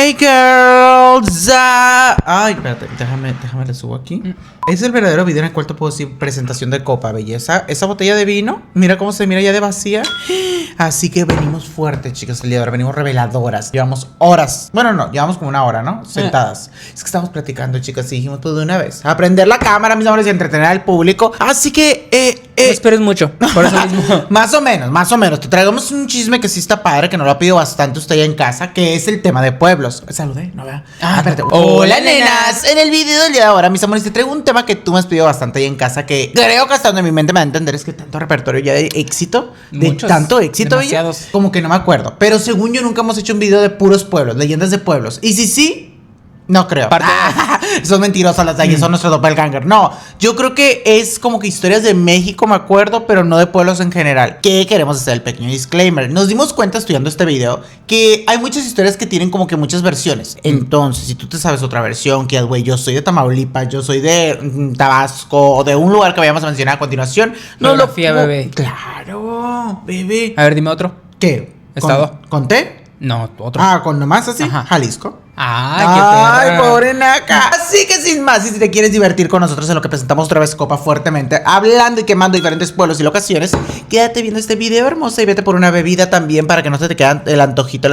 Hey girls. Ay, espérate, déjame le subo aquí. Es el verdadero video en el cual te puedo decir presentación de copa, belleza. Esa botella de vino, mira cómo se mira ya de vacía. Así que venimos fuertes, chicas, el día de ahora. Venimos reveladoras. Llevamos horas. Bueno, no, llevamos como una hora, ¿no? Sentadas. Es que estamos platicando, chicas, y dijimos todo de una vez. Aprender la cámara, mis amores, y entretener al público. Así que, no esperes mucho, por eso mismo. Más o menos. Te traigamos un chisme que sí está padre, que nos lo ha pedido bastante usted allá en casa, que es el tema de pueblos. Saludé, ¿no vea? Espérate. Hola, nenas. En el video del día de ahora, mis amores, te traigo un tema que tú me has pedido bastante allá en casa, que creo que hasta donde mi mente me va a entender es que tanto repertorio ya de éxito, Muchos, de tanto éxito, demasiados. bella, como que no me acuerdo. Pero según yo nunca hemos hecho un video de puros pueblos, leyendas de pueblos. Y sí, no creo. Son mentirosas las de ahí, son nuestro doppelganger. No, yo creo que es como que historias de México, me acuerdo, pero no de pueblos en general. ¿Qué queremos hacer? El pequeño disclaimer. Nos dimos cuenta estudiando este video que hay muchas historias que tienen como que muchas versiones. Entonces, si tú te sabes otra versión, que güey, yo soy de Tamaulipas, yo soy de Tabasco, o de un lugar que vayamos a mencionar a continuación, no lo... bebé. Claro, bebé. A ver, dime otro. ¿Qué? ¿Estado? ¿Con T? No, otro. Con nomás así. Ajá. Jalisco. Ay, qué pobre Naka. Así que sin más, si te quieres divertir con nosotros en lo que presentamos otra vez Copa fuertemente, hablando y quemando diferentes pueblos y locaciones, quédate viendo este video hermoso y vete por una bebida también para que no se te quede el antojito.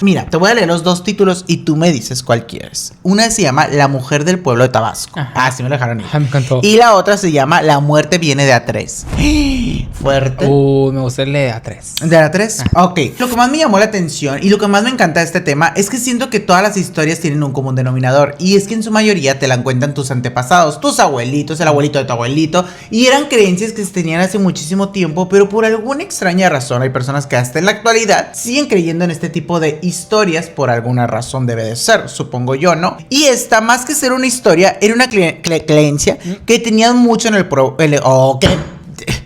Mira, te voy a leer los dos títulos y tú me dices cuál quieres. Una se llama La mujer del pueblo de Tabasco. Ajá. Sí me lo dejaron ir. Me encantó. Y la otra se llama La muerte viene de A3. Fuerte. Me gusta el de A3. ¿De la 3? Ok. Lo que más me llamó la atención y lo que más me encanta de este tema es que siento que todas las historias tienen un común denominador. Y es que en su mayoría te la cuentan tus antepasados, tus abuelitos, el abuelito de tu abuelito. Y eran creencias que se tenían hace muchísimo tiempo, pero por alguna extraña razón hay personas que hasta en la actualidad siguen creyendo en este tipo de historias. Por alguna razón debe de ser, supongo yo, ¿no? Y esta, más que ser una historia, era una creencia que tenían mucho en el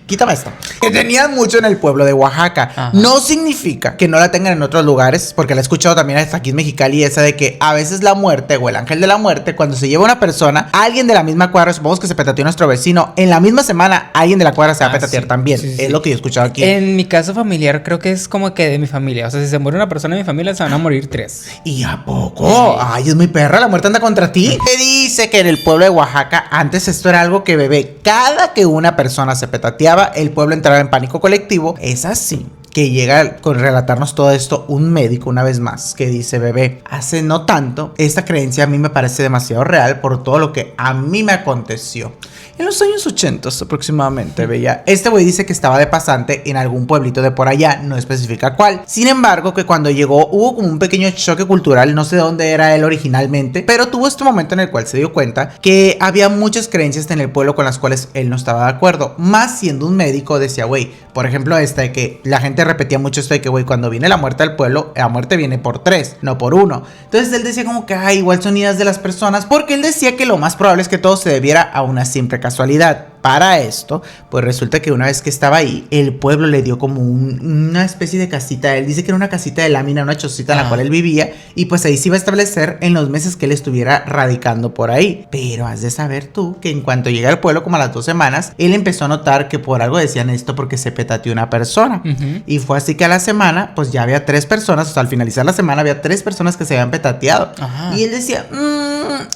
quítame esto. Que tenían mucho en el pueblo de Oaxaca. Ajá. No significa que no la tengan en otros lugares, porque la he escuchado también hasta aquí en Mexicali, esa de que a veces la muerte o el ángel de la muerte, cuando se lleva una persona, alguien de la misma cuadra, supongamos que se petateó nuestro vecino, en la misma semana alguien de la cuadra se va a petatear también. Sí. Es lo que yo he escuchado aquí. En mi caso familiar, creo que es como que de mi familia. O sea, si se muere una persona de mi familia, se van a morir 3. ¿Y a poco? Ay, es muy perra, la muerte anda contra ti. Se dice que en el pueblo de Oaxaca, antes esto era algo que, bebé, cada que una persona se petateaba, el pueblo entraba en pánico colectivo. Es así que llega con relatarnos todo esto un médico una vez más, que dice: bebé, hace no tanto, esta creencia a mí me parece demasiado real por todo lo que a mí me aconteció. En los años 80 aproximadamente, bella. Este güey dice que estaba de pasante en algún pueblito de por allá, no especifica cuál. Sin embargo, que cuando llegó hubo como un pequeño choque cultural, no sé de dónde era él originalmente, pero tuvo este momento en el cual se dio cuenta que había muchas creencias en el pueblo con las cuales él no estaba de acuerdo. Más siendo un médico, decía, güey, por ejemplo esta de que la gente repetía mucho esto de que, güey, cuando viene la muerte al pueblo, la muerte viene por 3, no por 1. Entonces él decía como que, igual son ideas de las personas, porque él decía que lo más probable es que todo se debiera a una simple casualidad. Para esto, pues resulta que una vez que estaba ahí, el pueblo le dio como una especie de casita. Él dice que era una casita de lámina, una chocita en la cual él vivía, y pues ahí se iba a establecer en los meses que él estuviera radicando por ahí. Pero has de saber tú que en cuanto llega al pueblo, como a las 2 semanas, él empezó a notar que por algo decían esto porque se petateó una persona. Y fue así que a la semana, pues ya había 3 personas, o sea, al finalizar la semana había 3 personas que se habían petateado. Y él decía,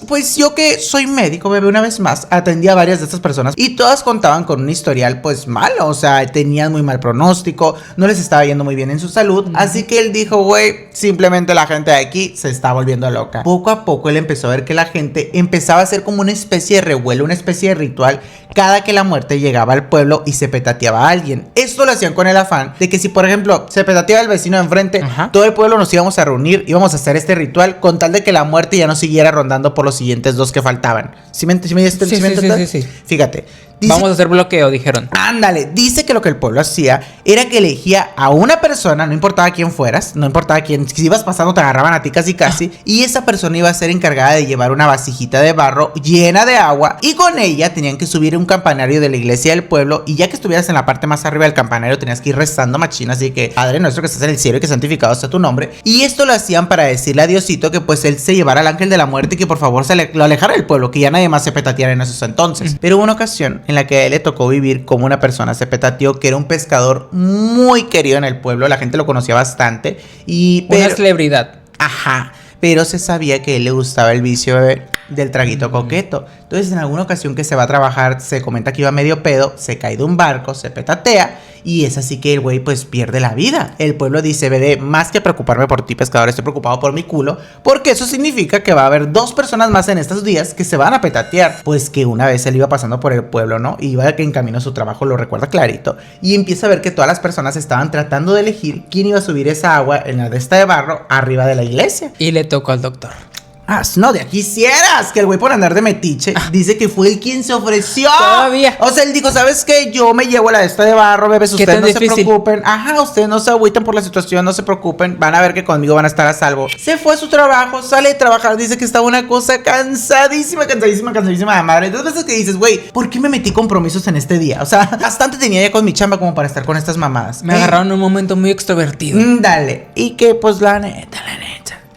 pues yo que soy médico, bebé, una vez más, atendí a varias de estas personas y todas contaban con un historial pues malo, o sea, tenían muy mal pronóstico, no les estaba yendo muy bien en su salud, así que él dijo, güey, simplemente la gente de aquí se está volviendo loca. Poco a poco él empezó a ver que la gente empezaba a hacer como una especie de revuelo, una especie de ritual cada que la muerte llegaba al pueblo y se petateaba a alguien. Esto lo hacían con el afán de que si por ejemplo se petateaba el vecino de enfrente, todo el pueblo nos íbamos a reunir, íbamos a hacer este ritual con tal de que la muerte ya no siguiera rondando por los siguientes 2 que faltaban. ¿Sí me entiendes? Sí. Fíjate. Vamos a hacer bloqueo, dijeron. Ándale, dice que lo que el pueblo hacía era que elegía a una persona, no importaba quién fueras, no importaba quién, si ibas pasando te agarraban a ti casi, y esa persona iba a ser encargada de llevar una vasijita de barro llena de agua, y con ella tenían que subir un campanario de la iglesia del pueblo, y ya que estuvieras en la parte más arriba del campanario tenías que ir rezando machina, así que Padre nuestro que estás en el cielo y que santificado sea tu nombre, y esto lo hacían para decirle a Diosito que pues él se llevara al ángel de la muerte y que por favor lo alejara del pueblo, que ya nadie más se petateara en esos entonces. Pero hubo una ocasión en la que a él le tocó vivir como una persona se petateó, que era un pescador muy querido en el pueblo, la gente lo conocía bastante, una celebridad. Ajá. Pero se sabía que a él le gustaba el vicio del traguito coqueto. Entonces, en alguna ocasión que se va a trabajar, se comenta que iba medio pedo, se cae de un barco, se petatea, y es así que el güey pues pierde la vida. El pueblo dice, bebé, más que preocuparme por ti, pescador, estoy preocupado por mi culo, porque eso significa que va a haber 2 personas más en estos días que se van a petatear. Pues que una vez él iba pasando por el pueblo, ¿no? Y iba en camino a su trabajo, lo recuerda clarito, y empieza a ver que todas las personas estaban tratando de elegir quién iba a subir esa agua en la de esta de barro arriba de la iglesia. Y le tocó al doctor. Ah, no, de aquí quisieras que el güey por andar de metiche dice que fue él quien se ofreció. Todavía. O sea, él dijo, ¿sabes qué? Yo me llevo la de esta de barro, bebés, ustedes no se preocupen. Ajá, ustedes no se agüiten por la situación, no se preocupen. Van a ver que conmigo van a estar a salvo. Se fue a su trabajo, sale de trabajar, dice que estaba una cosa cansadísima de madre. Entonces veces que dices, güey, ¿por qué me metí compromisos en este día? O sea, bastante tenía ya con mi chamba como para estar con estas mamadas. Me agarraron en un momento muy extrovertido. Dale. Y que pues la neta.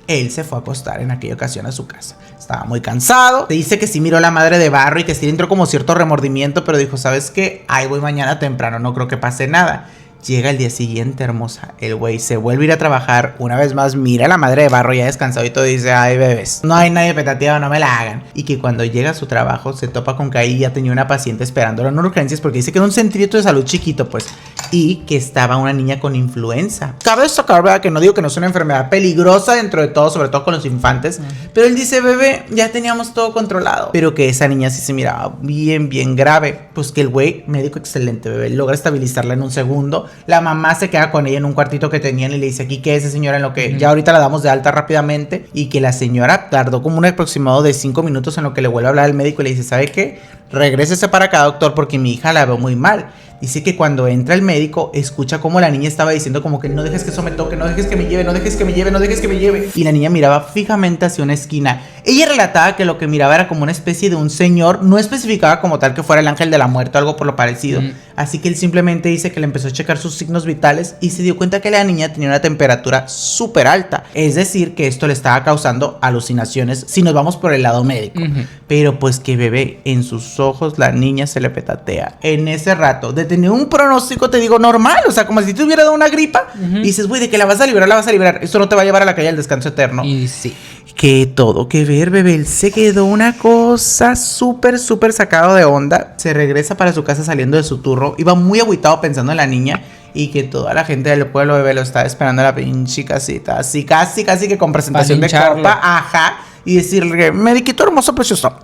Él se fue a acostar en aquella ocasión a su casa. Estaba muy cansado. Te dice que sí miró a la madre de barro y que sí le entró como cierto remordimiento, pero dijo, ¿sabes qué? Ahí voy mañana temprano, no creo que pase nada. Llega el día siguiente, hermosa. El güey se vuelve a ir a trabajar. Una vez más, mira a la madre de barro ya descansado y todo. Dice, ay, bebés, no hay nadie petateado, no me la hagan. Y que cuando llega a su trabajo se topa con que ahí ya tenía una paciente esperándola en urgencias porque dice que era un centrito de salud chiquito, pues. Y que estaba una niña con influenza. Cabe destacar, ¿verdad? Que no digo que no es una enfermedad peligrosa dentro de todo, sobre todo con los infantes. Pero él dice, bebé, ya teníamos todo controlado. Pero que esa niña sí se miraba bien grave. Pues que el güey, médico excelente, bebé, logra estabilizarla en un segundo. La mamá se queda con ella en un cuartito que tenían y le dice, aquí quédese señora en lo que ya ahorita la damos de alta rápidamente. Y que la señora tardó como un aproximado de 5 minutos en lo que le vuelve a hablar al médico y le dice, ¿sabe qué? Regrésese para acá, doctor, porque mi hija la veo muy mal. Dice que cuando entra el médico, escucha como la niña estaba diciendo como que no dejes que eso me toque, no dejes que me lleve, no dejes que me lleve, no dejes que me lleve. Y la niña miraba fijamente hacia una esquina. Ella relataba que lo que miraba era como una especie de un señor, no especificaba como tal que fuera el ángel de la muerte o algo por lo parecido. Así que él simplemente dice que le empezó a checar sus signos vitales y se dio cuenta que la niña tenía una temperatura súper alta. Es decir, que esto le estaba causando alucinaciones si nos vamos por el lado médico. Pero pues que bebé, en sus ojos la niña se le petatea. En ese rato, de tener un pronóstico, te digo, normal, o sea, como si te hubiera dado una gripa y dices, güey, de que la vas a librar, esto no te va a llevar a la calle al descanso eterno. Y sí. Que todo que ver, bebé, él se quedó una cosa súper sacado de onda. Se regresa para su casa saliendo de su turro, iba muy agüitado pensando en la niña. Y que toda la gente del pueblo, bebé, lo estaba esperando en la pinche casita. Así casi que con presentación de copa. Ajá. Y decirle, mediquito hermoso, precioso,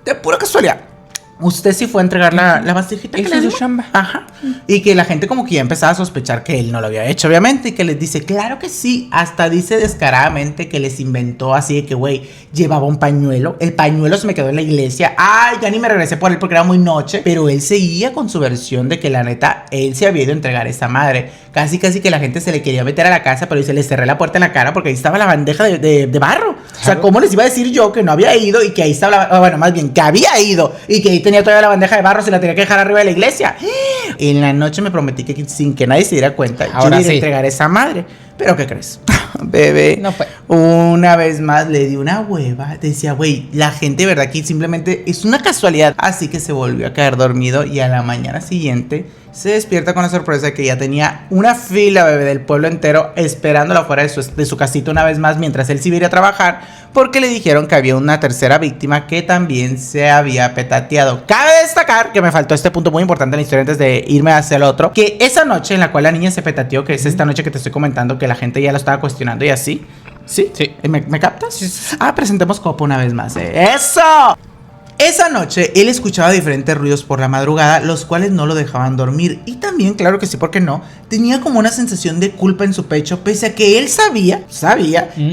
de pura casualidad, usted sí fue a entregar la vasijita que le dio. Ajá. Y que la gente como que ya empezaba a sospechar que él no lo había hecho, obviamente. Y que les dice, claro que sí. Hasta dice descaradamente que les inventó así de que, güey, llevaba un pañuelo. El pañuelo se me quedó en la iglesia. Ay, ya ni me regresé por él porque era muy noche. Pero él seguía con su versión de que la neta, él se había ido a entregar a esa madre. Casi que la gente se le quería meter a la casa, pero dice, le cerré la puerta en la cara porque ahí estaba la bandeja de barro. O sea, ¿cómo les iba a decir yo que no había ido y que ahí estaba bueno, más bien, que había ido y que ahí tenía todavía la bandeja de barro, se la tenía que dejar arriba de la iglesia? En la noche me prometí que sin que nadie se diera cuenta, ahora yo iba a entregar a esa madre. ¿Pero qué crees? Bebé, no fue. Una vez más le di una hueva. Decía, güey, la gente, ¿verdad? Aquí simplemente es una casualidad. Así que se volvió a quedar dormido y a la mañana siguiente se despierta con la sorpresa de que ya tenía una fila, bebé, del pueblo entero esperándolo afuera de su casita una vez más mientras él se iba a ir a trabajar, porque le dijeron que había una tercera víctima que también se había petateado. Cabe destacar que me faltó este punto muy importante en la historia antes de irme hacia el otro, que esa noche en la cual la niña se petateó, que es esta noche que te estoy comentando, que la gente ya lo estaba cuestionando y así. ¿Sí? Sí. ¿Me captas? Sí. Ah, presentemos copa una vez más. ¡Eso! Esa noche él escuchaba diferentes ruidos por la madrugada, los cuales no lo dejaban dormir. Y también, claro que sí, ¿por qué no? Tenía como una sensación de culpa en su pecho, pese a que él sabía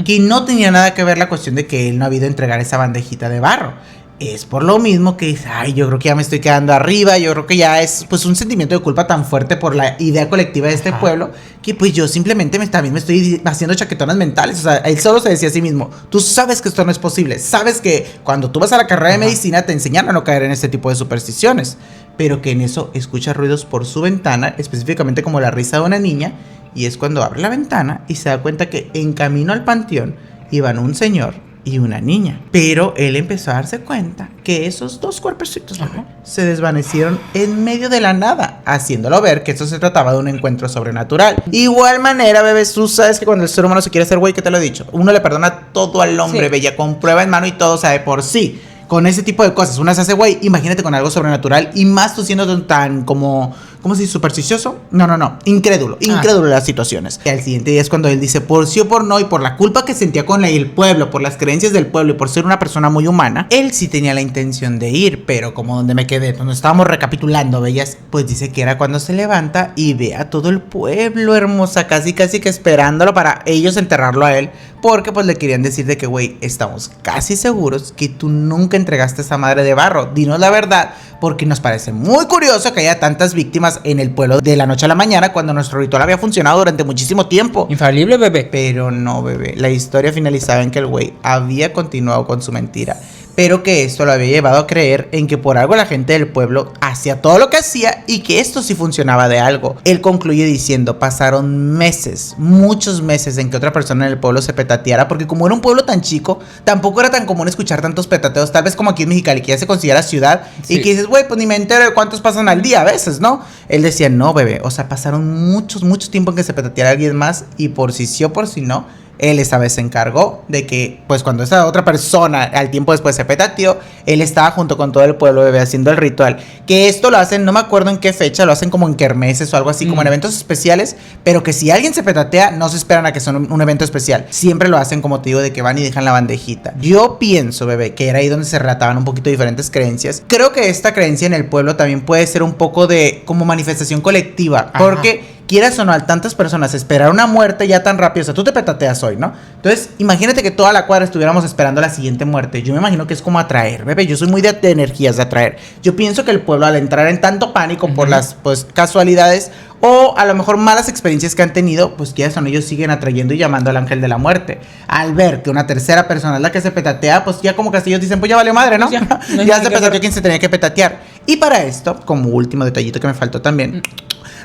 que no tenía nada que ver la cuestión de que él no había ido a entregar esa bandejita de barro. Es por lo mismo que dice, ay, yo creo que ya me estoy quedando arriba, yo creo que ya es pues un sentimiento de culpa tan fuerte por la idea colectiva de este pueblo, que pues yo simplemente también me estoy haciendo chaquetonas mentales. O sea, él solo se decía a sí mismo, tú sabes que esto no es posible, sabes que cuando tú vas a la carrera de medicina te enseñan a no caer en este tipo de supersticiones, pero que en eso escucha ruidos por su ventana, específicamente como la risa de una niña, y es cuando abre la ventana y se da cuenta que en camino al panteón iban un señor y una niña. Pero él empezó a darse cuenta que esos dos cuerpecitos, bebé, se desvanecieron en medio de la nada, haciéndolo ver que esto se trataba de un encuentro sobrenatural. Igual manera, bebé, tú sabes que cuando el ser humano se quiere hacer güey, ¿qué te lo he dicho? Uno le perdona todo al hombre, Sí. bella, con prueba en mano y todo, o sea, de por sí. Con ese tipo de cosas, una se hace güey, imagínate con algo sobrenatural y más tú siendo tan como, ¿cómo se dice? ¿Supersticioso? No, incrédulo de las situaciones. Y al siguiente día es cuando él dice, por sí o por no, y por la culpa que sentía con el pueblo, por las creencias del pueblo y por ser una persona muy humana, él sí tenía la intención de ir, pero como donde me quedé, donde estábamos recapitulando, bellas, pues dice que era cuando se levanta y ve a todo el pueblo, hermosa, casi que esperándolo para ellos enterrarlo a él, porque pues le querían decir de que, güey, estamos casi seguros que tú nunca entregaste a esa madre de barro, dinos la verdad, porque nos parece muy curioso que haya tantas víctimas en el pueblo de la noche a la mañana cuando nuestro ritual había funcionado durante muchísimo tiempo. Infalible, bebé. Pero no, bebé, la historia finalizaba en que el güey había continuado con su mentira, pero que esto lo había llevado a creer en que por algo la gente del pueblo hacía todo lo que hacía y que esto sí funcionaba de algo. Él concluye diciendo, pasaron meses, muchos meses en que otra persona en el pueblo se petateara, porque como era un pueblo tan chico, tampoco era tan común escuchar tantos petateos, tal vez como aquí en Mexicali, que ya se considera ciudad, Sí. y que dices, güey, pues ni me entero de cuántos pasan al día a veces, ¿no? Él decía, no, bebé, o sea, pasaron mucho tiempo en que se petateara alguien más y por si sí o por si no, él esta vez se encargó de que, pues cuando esa otra persona al tiempo después se petateó, él estaba junto con todo el pueblo, bebé, haciendo el ritual. Que esto lo hacen, no me acuerdo en qué fecha, lo hacen como en kermeses o algo así, como en eventos especiales, pero que si alguien se petatea, no se esperan a que sea un evento especial. Siempre lo hacen, como te digo, de que van y dejan la bandejita. Yo pienso, bebé, que era ahí donde se relataban un poquito diferentes creencias. Creo que esta creencia en el pueblo también puede ser un poco de como manifestación colectiva, porque quieras o no, a tantas personas esperar una muerte ya tan rápido, o sea, tú te petateas hoy, ¿no? Entonces, imagínate que toda la cuadra estuviéramos esperando la siguiente muerte. Yo me imagino que es como atraer, bebé. Yo soy muy de energías, de atraer. Yo pienso que el pueblo, al entrar en tanto pánico por las, pues, casualidades o a lo mejor malas experiencias que han tenido, pues quieras o no, ellos siguen atrayendo y llamando al ángel de la muerte. Al ver que una tercera persona es la que se petatea, pues ya como que así ellos dicen, pues ya valió madre, ¿no? Ya se petateó quien se tenía que petatear. Y para esto, como último detallito que me faltó también,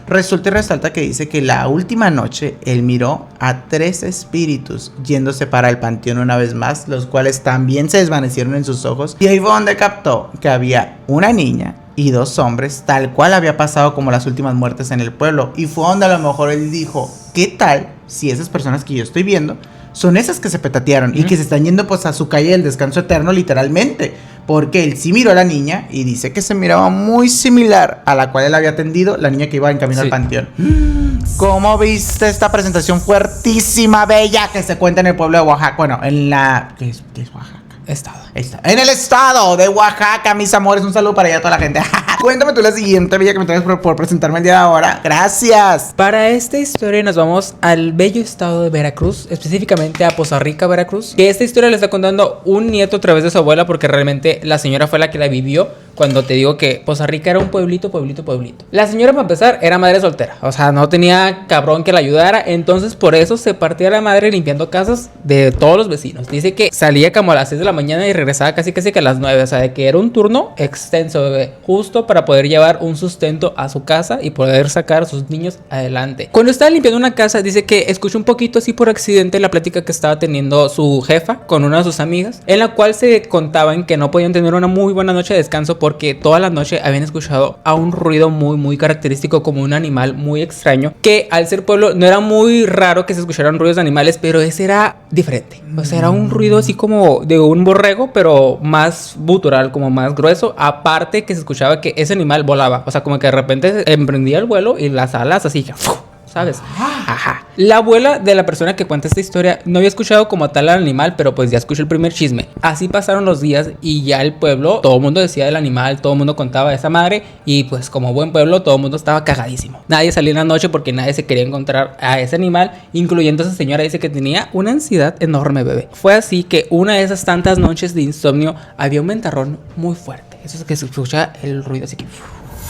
resulta y resalta que dice que la última noche él miró a 3 espíritus yéndose para el panteón una vez más, los cuales también se desvanecieron en sus ojos. Y ahí fue donde captó que había una niña y 2 hombres, tal cual había pasado como las últimas muertes en el pueblo. Y fue donde a lo mejor él dijo, ¿qué tal si esas personas que yo estoy viendo son esas que se petatearon y que se están yendo pues a su calle del descanso eterno, literalmente? Porque él sí miró a la niña y dice que se miraba muy similar a la cual él había atendido, la niña que iba en camino al panteón. ¿Cómo viste esta presentación fuertísima, bella, que se cuenta en el pueblo de Oaxaca? Bueno, en la... ¿Qué es Oaxaca? Estado. En el estado de Oaxaca, mis amores. Un saludo para allá a toda la gente. Cuéntame tú la siguiente, bella, que me traes por presentarme el día de ahora. Gracias. Para esta historia nos vamos al bello estado de Veracruz, específicamente a Poza Rica, Veracruz. Que esta historia le está contando un nieto a través de su abuela, porque realmente la señora fue la que la vivió. Cuando te digo que Poza Rica era un pueblito. La señora, para empezar, era madre soltera. O sea, no tenía cabrón que la ayudara. Entonces, por eso se partía la madre limpiando casas de todos los vecinos. Dice que salía como a las 6 de la mañana y regresaba casi que a las 9. O sea, de que era un turno extenso, bebé. Justo para poder llevar un sustento a su casa y poder sacar a sus niños adelante. Cuando estaba limpiando una casa, dice que escuchó un poquito así por accidente la plática que estaba teniendo su jefa con una de sus amigas, en la cual se contaban que no podían tener una muy buena noche de descanso porque toda la noche habían escuchado a un ruido muy característico, como un animal muy extraño, que al ser pueblo no era muy raro que se escucharan ruidos de animales, pero ese era diferente. O sea, era un ruido así como de un borrego, pero más gutural, como más grueso. Aparte que se escuchaba que ese animal volaba, o sea, como que de repente emprendía el vuelo y las alas así que... ¿sabes? Ajá. La abuela de la persona que cuenta esta historia no había escuchado como tal al animal, pero pues ya escuchó el primer chisme. Así pasaron los días y ya el pueblo, todo el mundo decía del animal, todo el mundo contaba de esa madre y pues como buen pueblo todo el mundo estaba cagadísimo. Nadie salía en la noche porque nadie se quería encontrar a ese animal, incluyendo esa señora. Dice que tenía una ansiedad enorme, bebé. Fue así que una de esas tantas noches de insomnio había un ventarrón muy fuerte. Eso es que se escucha el ruido así que...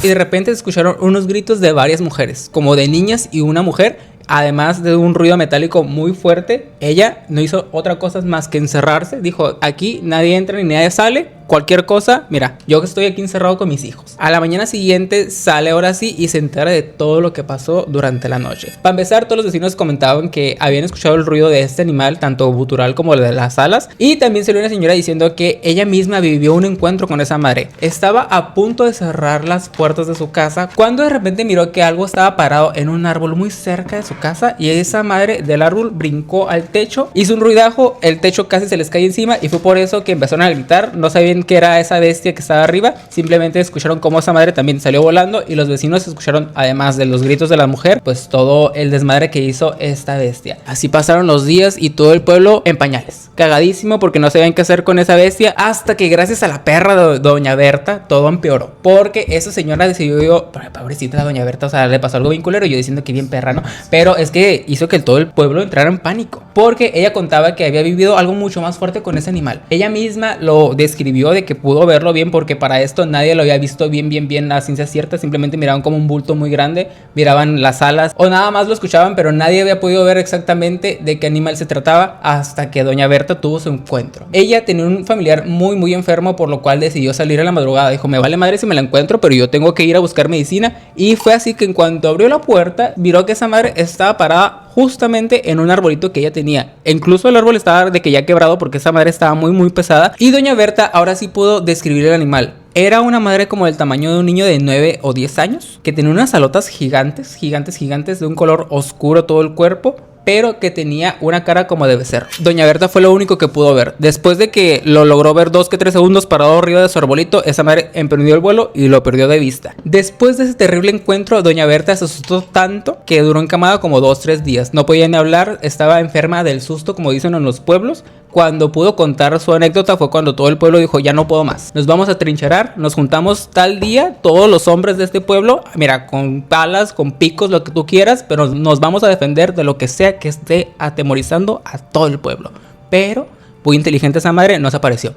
Y de repente se escucharon unos gritos de varias mujeres, como de niñas y una mujer, además de un ruido metálico muy fuerte. Ella no hizo otra cosa más que encerrarse. Dijo, aquí nadie entra ni nadie sale. cualquier cosa, mira, yo que estoy aquí encerrado con mis hijos. A la mañana siguiente sale ahora sí y se entera de todo lo que pasó durante la noche. Para empezar, todos los vecinos comentaban que habían escuchado el ruido de este animal, tanto gutural como el de las alas. Y también salió una señora diciendo que ella misma vivió un encuentro con esa madre. Estaba a punto de cerrar las puertas de su casa cuando de repente miró que algo estaba parado en un árbol muy cerca de su casa, y esa madre del árbol brincó al techo, hizo un ruidajo, el techo casi se les cae encima y fue por eso que empezaron a gritar. No sabían qué era esa bestia que estaba arriba, simplemente escucharon cómo esa madre también salió volando, y los vecinos escucharon, además de los gritos de la mujer, pues todo el desmadre que hizo esta bestia. Así pasaron los días y todo el pueblo en pañales, cagadísimo porque no sabían qué hacer con esa bestia, hasta que gracias a la perra de doña Berta todo empeoró, porque esa señora decidió, pobrecita la doña Berta, o sea, le pasó algo bien culero, yo diciendo que bien perra, ¿no? Pero es que hizo que todo el pueblo entrara en pánico, porque ella contaba que había vivido algo mucho más fuerte con ese animal. Ella misma lo describió de que pudo verlo bien, porque para esto nadie lo había visto bien a ciencia cierta, simplemente miraban como un bulto muy grande, miraban las alas o nada más lo escuchaban, pero nadie había podido ver exactamente de qué animal se trataba hasta que doña Berta tuvo su encuentro. Ella tenía un familiar muy enfermo, por lo cual decidió salir a la madrugada. Dijo, me vale madre si me la encuentro, pero yo tengo que ir a buscar medicina. Y fue así que en cuanto abrió la puerta, miró que esa madre estaba parada justamente en un arbolito que ella tenía. Incluso el árbol estaba de que ya quebrado, porque esa madre estaba muy pesada. Y doña Berta ahora sí pudo describir el animal. Era una madre como del tamaño de un niño de 9 o 10 años, que tenía unas alotas gigantes, de un color oscuro todo el cuerpo, pero que tenía una cara como de becerro. Doña Berta fue lo único que pudo ver. Después de que lo logró ver 2 que 3 segundos parado arriba de su arbolito, esa madre emprendió el vuelo y lo perdió de vista. Después de ese terrible encuentro, doña Berta se asustó tanto que duró encamada como 2-3 días. No podía ni hablar, estaba enferma del susto, como dicen en los pueblos. Cuando pudo contar su anécdota fue cuando todo el pueblo dijo, ya no puedo más, nos vamos a trincherar, nos juntamos tal día, todos los hombres de este pueblo, mira, con palas, con picos, lo que tú quieras, pero nos vamos a defender de lo que sea que esté atemorizando a todo el pueblo. Pero, muy inteligente esa madre, no se apareció.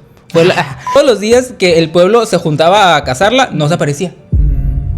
Todos los días que el pueblo se juntaba a cazarla, no se aparecía.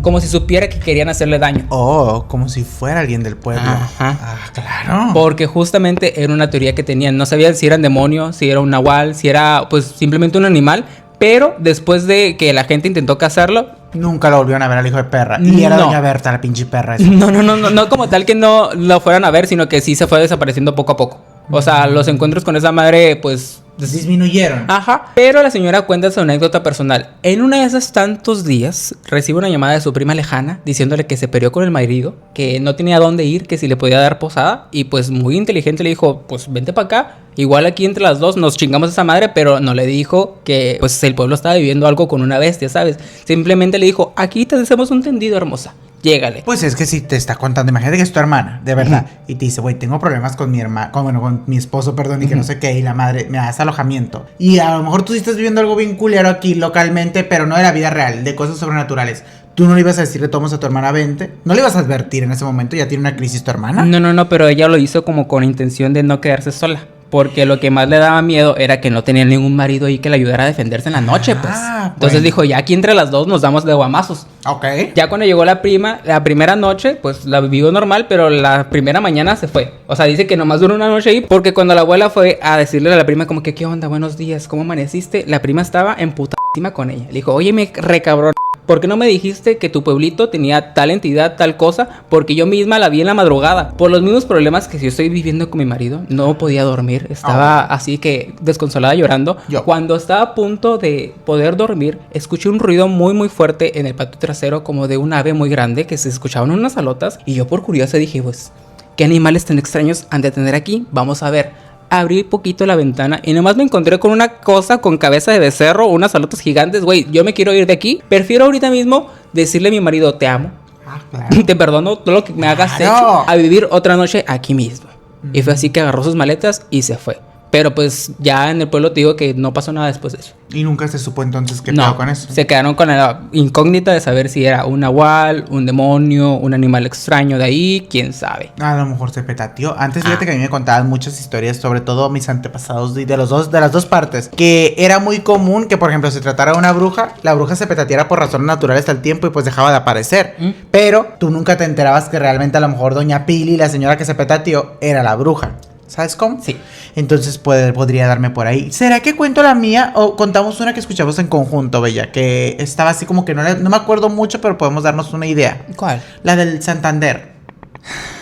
Como si supiera que querían hacerle daño. Oh, como si fuera alguien del pueblo. Ajá. Ah, claro. Porque justamente era una teoría que tenían. No sabían si eran demonios, si era un nahual, si era pues simplemente un animal. Pero después de que la gente intentó cazarlo, nunca lo volvieron a ver al hijo de perra. Y era doña Berta, la pinche perra esa. No como tal que no lo fueran a ver, sino que sí se fue desapareciendo poco a poco. O sea, los encuentros con esa madre pues disminuyeron. Ajá. Pero la señora cuenta su anécdota personal. En una de esos tantos días, recibe una llamada de su prima lejana diciéndole que se peleó con el marido, que no tenía dónde ir, que si le podía dar posada. Y pues muy inteligente le dijo, pues vente para acá. Igual aquí entre las dos nos chingamos a esa madre, pero no le dijo que pues el pueblo estaba viviendo algo con una bestia, ¿sabes? Simplemente le dijo, aquí te hacemos un tendido, hermosa. Llégale. Pues es que si te está contando, imagínate que es tu hermana, de verdad, y te dice, güey, tengo problemas con mi hermana, con mi esposo, perdón, y que no sé qué, y la madre me das alojamiento. Y a lo mejor tú sí estás viviendo algo bien culero aquí localmente, pero no de la vida real, de cosas sobrenaturales. Tú no le ibas a decir, le tomas a tu hermana 20, no le ibas a advertir en ese momento, ya tiene una crisis tu hermana. No, pero ella lo hizo como con intención de no quedarse sola. Porque lo que más le daba miedo era que no tenía ningún marido ahí que le ayudara a defenderse en la noche, pues. Entonces dijo, ya aquí entre las dos nos damos de guamazos. Ok. Ya cuando llegó la prima, la primera noche, pues la vivió normal, pero la primera mañana se fue. O sea, dice que nomás duró una noche ahí, porque cuando la abuela fue a decirle a la prima como que, ¿qué onda? Buenos días, ¿cómo amaneciste? La prima estaba emputadísima con ella. Le dijo, oye, me recabrón, ¿por qué no me dijiste que tu pueblito tenía tal entidad, tal cosa? Porque yo misma la vi en la madrugada. Por los mismos problemas que si yo estoy viviendo con mi marido, no podía dormir. Estaba así que desconsolada llorando. Cuando estaba a punto de poder dormir, escuché un ruido muy fuerte en el patio trasero, como de un ave muy grande que se escuchaban unas alotas. Y yo por curiosa dije, pues, ¿qué animales tan extraños han de tener aquí? Vamos a ver. Abrí poquito la ventana y nomás me encontré con una cosa con cabeza de becerro, unas alotas gigantes. Güey, yo me quiero ir de aquí. Prefiero ahorita mismo decirle a mi marido, te amo. Claro. Te perdono todo lo que me hagas hecho, a vivir otra noche aquí mismo. Y fue así que agarró sus maletas y se fue. Pero pues ya en el pueblo te digo que no pasó nada después de eso. ¿Y nunca se supo entonces qué pasó con eso? Se quedaron con la incógnita de saber si era un nahual, un demonio, un animal extraño de ahí, quién sabe. A lo mejor se petateó. Antes fíjate que a mí me contaban muchas historias, sobre todo mis antepasados de las dos partes, que era muy común que, por ejemplo, se tratara de una bruja, la bruja se petateara por razones naturales al tiempo y pues dejaba de aparecer. Pero tú nunca te enterabas que realmente a lo mejor doña Pili, la señora que se petateó, era la bruja. ¿Sabes cómo? Sí. Entonces podría darme por ahí. ¿Será que cuento la mía o contamos una que escuchamos en conjunto, Bella? Que estaba así como que no me acuerdo mucho, pero podemos darnos una idea. ¿Cuál? La del Santander.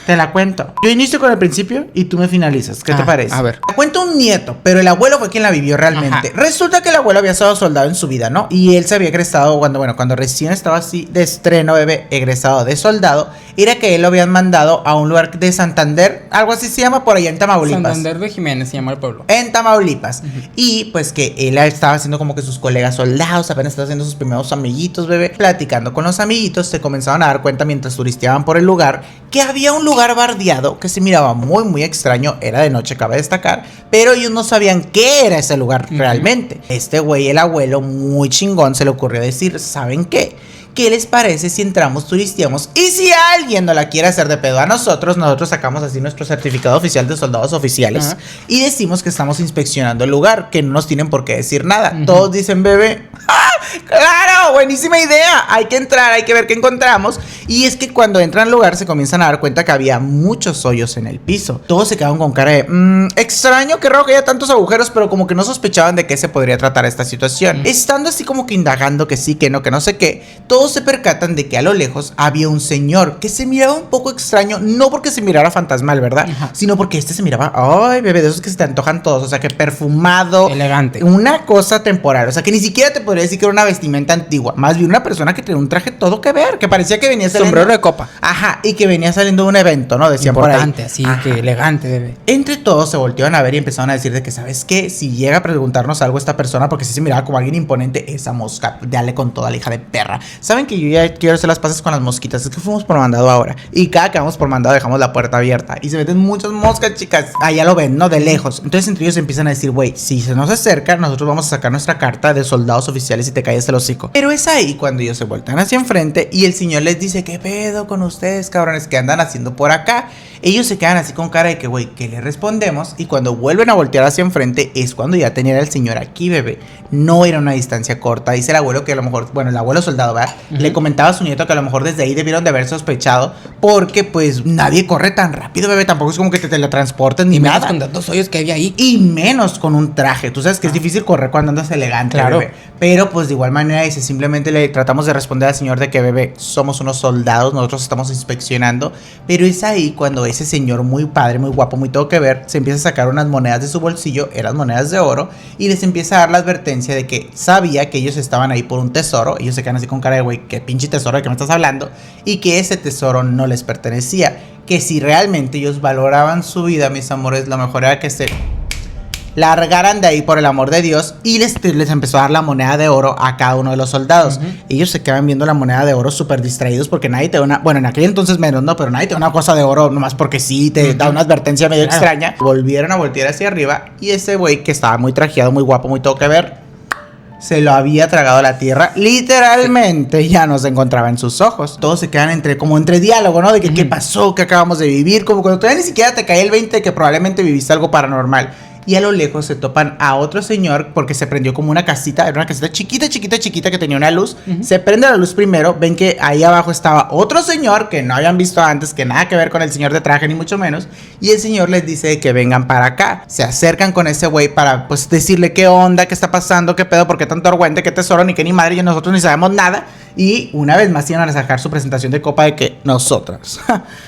Te la cuento. Yo inicio con el principio y tú me finalizas. ¿Qué te parece? A ver. La cuento un nieto, pero el abuelo fue quien la vivió realmente. Ajá. Resulta que el abuelo había estado soldado en su vida, ¿no? Y él se había egresado cuando recién estaba así de estreno, bebé, egresado de soldado. Era que él lo habían mandado a un lugar de Santander, algo así se llama, por allá en Tamaulipas. Santander de Jiménez se llama el pueblo. En Tamaulipas. Y pues que él estaba haciendo como que sus colegas soldados, apenas estaba haciendo sus primeros amiguitos, bebé. Platicando con los amiguitos, se comenzaron a dar cuenta mientras turisteaban por el lugar que había un lugar bardeado que se miraba muy, muy extraño. Era de noche, cabe destacar, pero ellos no sabían qué era ese lugar realmente. Este güey, el abuelo, muy chingón, se le ocurrió decir, ¿saben qué? ¿Qué les parece si entramos, turisteamos? Y si alguien no la quiere hacer de pedo a nosotros sacamos así nuestro certificado oficial de soldados oficiales y decimos que estamos inspeccionando el lugar, que no nos tienen por qué decir nada. Todos dicen, bebé, ¡ah! ¡Claro! Buenísima idea. Hay que entrar, hay que ver qué encontramos. Y es que cuando entran al lugar se comienzan a dar cuenta que había muchos hoyos en el piso. Todos se quedaron con cara de extraño, qué raro que haya tantos agujeros, pero como que no sospechaban de qué se podría tratar esta situación. Estando así como que indagando que sí, que no sé qué, todos se percatan de que a lo lejos había un señor que se miraba un poco extraño, no porque se mirara fantasmal, ¿verdad? Sino porque se miraba, ay, bebé, de esos que se te antojan todos, o sea, que perfumado, elegante, una cosa temporal, o sea, que ni siquiera te podría decir que era una vestimenta antigua, más bien una persona que tenía un traje todo que ver, que parecía que venía saliendo, sombrero de copa, ajá, y que venía saliendo de un evento, ¿no? Decían importante, por ahí. así Ajá. que elegante, bebé. Entre todos se voltearon a ver y empezaron a decir de que, ¿sabes qué? Si llega a preguntarnos algo esta persona, porque si se miraba como alguien imponente, esa mosca, dale con toda la hija de perra. ¿Saben que yo ya quiero hacer las paces con las mosquitas? Es que fuimos por mandado ahora. Y cada que vamos por mandado dejamos la puerta abierta. Y se meten muchas moscas, chicas. Allá lo ven, ¿no? De lejos. Entonces entre ellos empiezan a decir, güey, si se nos acerca, nosotros vamos a sacar nuestra carta de soldados oficiales y te calles el hocico. Pero es ahí cuando ellos se voltean hacia enfrente y el señor les dice, ¿qué pedo con ustedes, cabrones? ¿Qué andan haciendo por acá? Ellos se quedan así con cara de que, güey, ¿qué le respondemos? Y cuando vuelven a voltear hacia enfrente es cuando ya tenían al señor aquí, bebé. No era una distancia corta. Dice el abuelo que a lo mejor, bueno, el abuelo soldado, ¿verdad? Le comentaba a su nieto que a lo mejor desde ahí debieron de haber sospechado, porque pues nadie corre tan rápido, bebé. Tampoco es como que te teletransportes ni menos nada. con tantos hoyos que había ahí. Y menos con un traje. Tú sabes que es difícil correr cuando andas elegante, claro, bebé. Pero pues de igual manera dice, simplemente le tratamos de responder al señor de que, bebé, somos unos soldados, nosotros estamos inspeccionando. Pero es ahí cuando ese señor muy padre, muy guapo, muy todo que ver, se empieza a sacar unas monedas de su bolsillo, eran monedas de oro, y les empieza a dar la advertencia de que sabía que ellos estaban ahí por un tesoro. Ellos se quedan así con cara de, güey, ¿qué pinche tesoro de que me estás hablando? Y que ese tesoro no les pertenecía. Que si realmente ellos valoraban su vida, mis amores, lo mejor era que se largaran de ahí por el amor de Dios. Y les empezó a dar la moneda de oro a cada uno de los soldados. Ellos se quedan viendo la moneda de oro súper distraídos porque nadie te da una, bueno, en aquel entonces menos, ¿no? Pero nadie te da una cosa de oro nomás porque sí, te da una advertencia medio extraña. Volvieron a voltear hacia arriba y ese güey que estaba muy trajeado, muy guapo, muy todo que ver, se lo había tragado la tierra. Literalmente ya no se encontraba en sus ojos. Todos se quedan entre diálogo, ¿no? De que qué pasó, qué acabamos de vivir. Como cuando todavía ni siquiera te cae el 20 de que probablemente viviste algo paranormal. Y a lo lejos se topan a otro señor porque se prendió como una casita. Era una casita chiquita que tenía una luz. Se prende la luz primero. Ven que ahí abajo estaba otro señor que no habían visto antes, que nada que ver con el señor de traje ni mucho menos. Y el señor les dice que vengan para acá. Se acercan con ese güey para pues decirle qué onda, qué está pasando, qué pedo, por qué tanto argüente, qué tesoro, ni qué ni madre. Y nosotros ni sabemos nada. Y una vez más iban a sacar su presentación de copa de que nosotras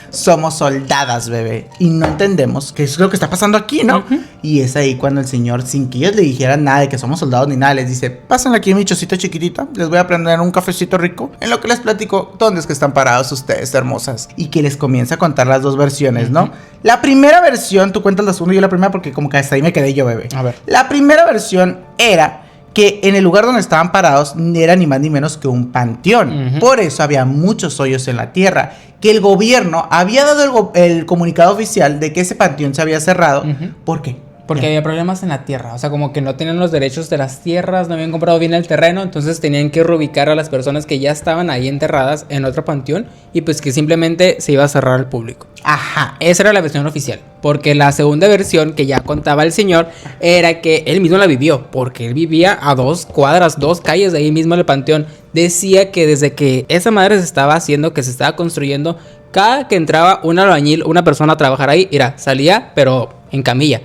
somos soldadas, bebé. Y no entendemos qué es lo que está pasando aquí, ¿no? Y es ahí cuando el señor, sin que ellos le dijeran nada de que somos soldados ni nada, les dice, pásenle aquí mi chocita chiquitita, les voy a prender un cafecito rico, en lo que les platico dónde es que están parados ustedes, hermosas. Y que les comienza a contar las dos versiones, ¿no? La primera versión, tú cuentas la segunda y yo la primera porque como que hasta ahí me quedé yo, bebé. A ver. La primera versión era que en el lugar donde estaban parados era ni más ni menos que un panteón. Por eso había muchos hoyos en la tierra. Que el gobierno había dado el comunicado oficial de que ese panteón se había cerrado. ¿Por qué? Porque había problemas en la tierra, o sea, como que no tenían los derechos de las tierras, no habían comprado bien el terreno, entonces tenían que reubicar a las personas que ya estaban ahí enterradas en otro panteón y pues que simplemente se iba a cerrar al público. Ajá. Esa era la versión oficial, porque la segunda versión que ya contaba el señor era que él mismo la vivió, porque él vivía a 2 cuadras, 2 calles de ahí mismo en el panteón. Decía que desde que esa madre se estaba haciendo, que se estaba construyendo, cada que entraba un albañil, una persona a trabajar ahí, salía, pero en camilla,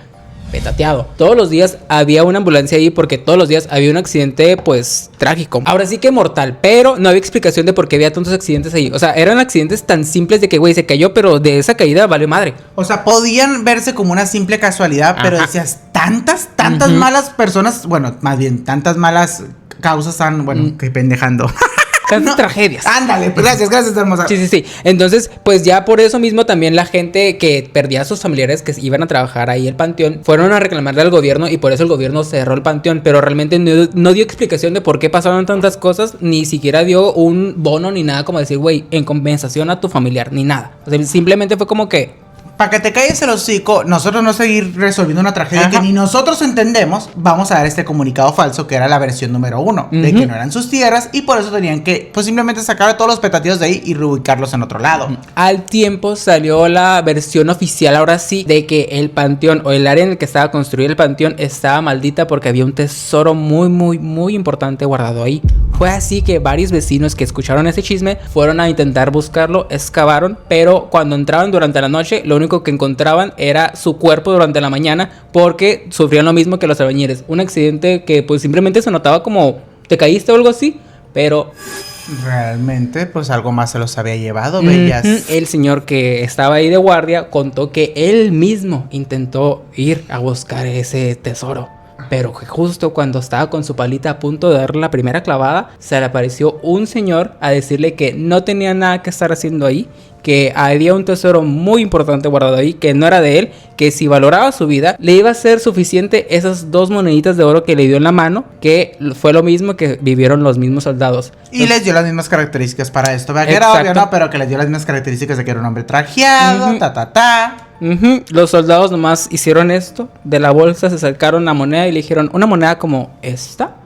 petateado. Todos los días había una ambulancia ahí porque todos los días había un accidente, pues, trágico. Ahora sí que mortal, pero no había explicación de por qué había tantos accidentes ahí. O sea, eran accidentes tan simples de que, güey, se cayó, pero de esa caída valió madre. O sea, podían verse como una simple casualidad, pero decías, tantas malas personas, bueno, más bien, tantas malas causas han, bueno, que pendejando. Tantas tragedias. Ándale, pues gracias, hermosa. Sí. Entonces, pues ya por eso mismo también la gente que perdía a sus familiares que iban a trabajar ahí el panteón, fueron a reclamarle al gobierno y por eso el gobierno cerró el panteón, pero realmente no dio explicación de por qué pasaron tantas cosas, ni siquiera dio un bono ni nada como decir, güey, en compensación a tu familiar, ni nada. O sea, simplemente fue como que... Para que te calles el hocico, nosotros no seguir resolviendo una tragedia que ni nosotros entendemos, vamos a dar este comunicado falso que era la versión número 1, de que no eran sus tierras y por eso tenían que, pues simplemente sacar a todos los petativos de ahí y reubicarlos en otro lado. Al tiempo salió la versión oficial, ahora sí, de que el panteón o el área en el que estaba construido el panteón estaba maldita porque había un tesoro muy importante guardado ahí. Fue así que varios vecinos que escucharon ese chisme fueron a intentar buscarlo, excavaron, pero cuando entraban durante la noche, lo único que encontraban era su cuerpo durante la mañana porque sufrían lo mismo que los albañiles. Un accidente que pues simplemente se notaba como te caíste o algo así, pero... Realmente, pues algo más se los había llevado, bellas. El señor que estaba ahí de guardia contó que él mismo intentó ir a buscar ese tesoro. Pero que justo cuando estaba con su palita a punto de darle la primera clavada, se le apareció un señor a decirle que no tenía nada que estar haciendo ahí, que había un tesoro muy importante guardado ahí, que no era de él, que si valoraba su vida, le iba a ser suficiente esas 2 moneditas de oro que le dio en la mano, que fue lo mismo que vivieron los mismos soldados. Y entonces, les dio las mismas características para esto. Vea que era obvio, ¿no? Pero que les dio las mismas características de que era un hombre trajeado, Los soldados nomás hicieron esto, de la bolsa se sacaron la moneda y le dijeron, ¿una moneda como esta?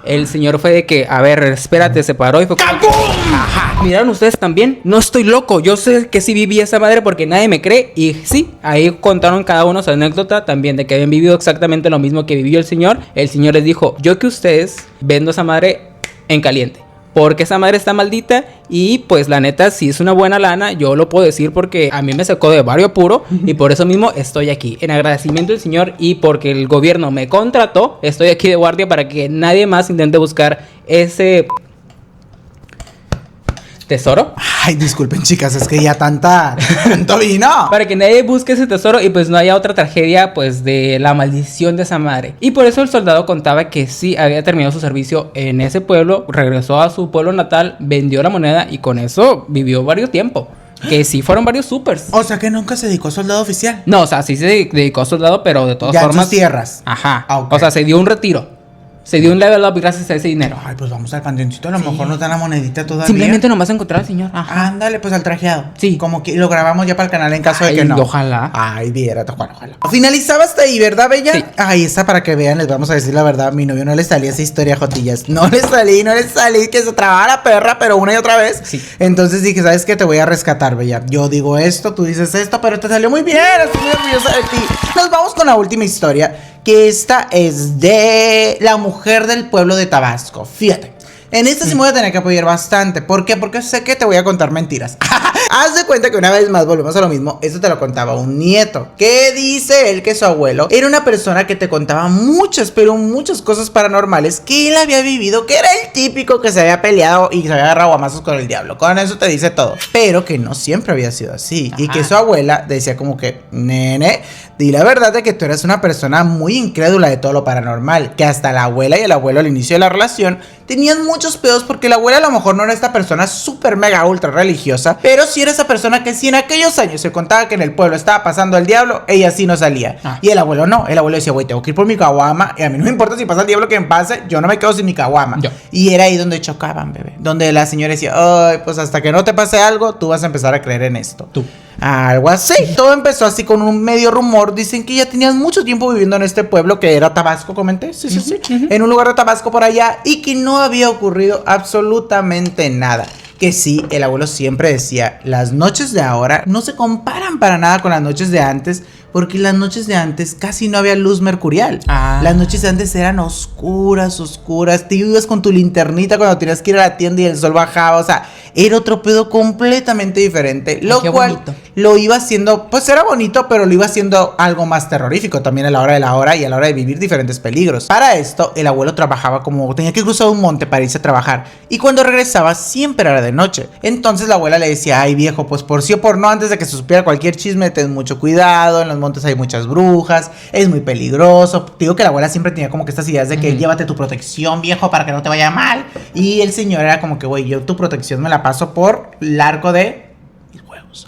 El señor fue de que, a ver, espérate, se paró y fue como... Ajá. ¿Miraron ustedes también? No estoy loco, yo sé que sí viví esa madre porque nadie me cree. Y sí, ahí contaron cada uno su anécdota también de que habían vivido exactamente lo mismo que vivió el señor. El señor les dijo, yo que ustedes vendo esa madre en caliente, porque esa madre está maldita y pues la neta si es una buena lana, yo lo puedo decir porque a mí me sacó de varios apuro y por eso mismo estoy aquí en agradecimiento del señor y porque el gobierno me contrató, estoy aquí de guardia para que nadie más intente buscar ese tesoro. Ay, disculpen chicas, es que ya tanto vino. Para que nadie busque ese tesoro y pues no haya otra tragedia pues de la maldición de esa madre. Y por eso el soldado contaba que sí había terminado su servicio en ese pueblo, regresó a su pueblo natal, vendió la moneda y con eso vivió varios tiempo. Que sí fueron varios supers. O sea que nunca se dedicó a soldado oficial. No, o sea, sí se dedicó a soldado, pero de todas formas... Ya en sus tierras. Ajá. Okay. O sea, se dio un retiro. Se dio un level up gracias a ese dinero. Ay, pues vamos al panteoncito, a lo mejor nos dan la monedita todavía. Simplemente nomás encontrar al señor. Ajá. Ándale, pues al trajeado. Sí. Como que lo grabamos ya para el canal en caso de que no. Ojalá. Ay, viera, ojalá. Finalizaba hasta ahí, ¿verdad, bella? Sí. Ahí está, para que vean, les vamos a decir la verdad. A mi novio no le salía esa historia, jotillas. No le salí, que se trababa la perra, pero una y otra vez. Sí. Entonces dije, ¿sabes qué? Te voy a rescatar, bella. Yo digo esto, tú dices esto, pero te salió muy bien. Estoy muy orgullosa de ti. Nos vamos con la última historia, que esta es de la mujer del pueblo de Tabasco. Fíjate, en esta sí me voy a tener que apoyar bastante. ¿Por qué? Porque sé que te voy a contar mentiras. Haz de cuenta que una vez más volvemos a lo mismo. Esto te lo contaba un nieto, que dice él que su abuelo era una persona que te contaba muchas, pero muchas cosas paranormales que él había vivido, que era el típico que se había peleado y se había agarrado a mazos con el diablo. Con eso te dice todo. Pero que no siempre había sido así. Ajá. Y que su abuela decía como que, nene, di la verdad de que tú eres una persona muy incrédula de todo lo paranormal. Que hasta la abuela y el abuelo al inicio de la relación tenían muchos pedos porque la abuela a lo mejor no era esta persona súper mega ultra religiosa, pero sí era esa persona que si en aquellos años se contaba que en el pueblo estaba pasando el diablo, ella sí no salía. Y el abuelo no, el abuelo decía, güey, tengo que ir por mi caguama y a mí no me importa si pasa el diablo que me pase, yo no me quedo sin mi caguama. Y era ahí donde chocaban, bebé, donde la señora decía, ay, pues hasta que no te pase algo, tú vas a empezar a creer en esto. Algo así. Todo empezó así con un medio rumor. Dicen que ya tenías mucho tiempo viviendo en este pueblo que era Tabasco, comenté. Sí. En un lugar de Tabasco por allá. Y que no había ocurrido absolutamente nada. Que sí, el abuelo siempre decía, las noches de ahora no se comparan para nada con las noches de antes, porque las noches de antes casi no había luz mercurial. Las noches de antes eran oscuras. Te ibas con tu linternita cuando tenías que ir a la tienda y el sol bajaba. O sea, era otro pedo completamente diferente, lo qué cual bonito. lo iba haciendo, pues era bonito, pero lo iba haciendo algo más terrorífico también a la hora de la hora y a la hora de vivir diferentes peligros. Para esto, el abuelo trabajaba como tenía que cruzar un monte para irse a trabajar y cuando regresaba siempre era de noche. Entonces la abuela le decía, ay viejo, pues por sí o por no, antes de que se supiera cualquier chisme, ten mucho cuidado, en los montes hay muchas brujas, es muy peligroso. Te digo que la abuela siempre tenía como que estas ideas de que llévate tu protección, viejo, para que no te vaya mal. Y el señor era como que, güey, yo tu protección me la paso por el arco de mis huevos.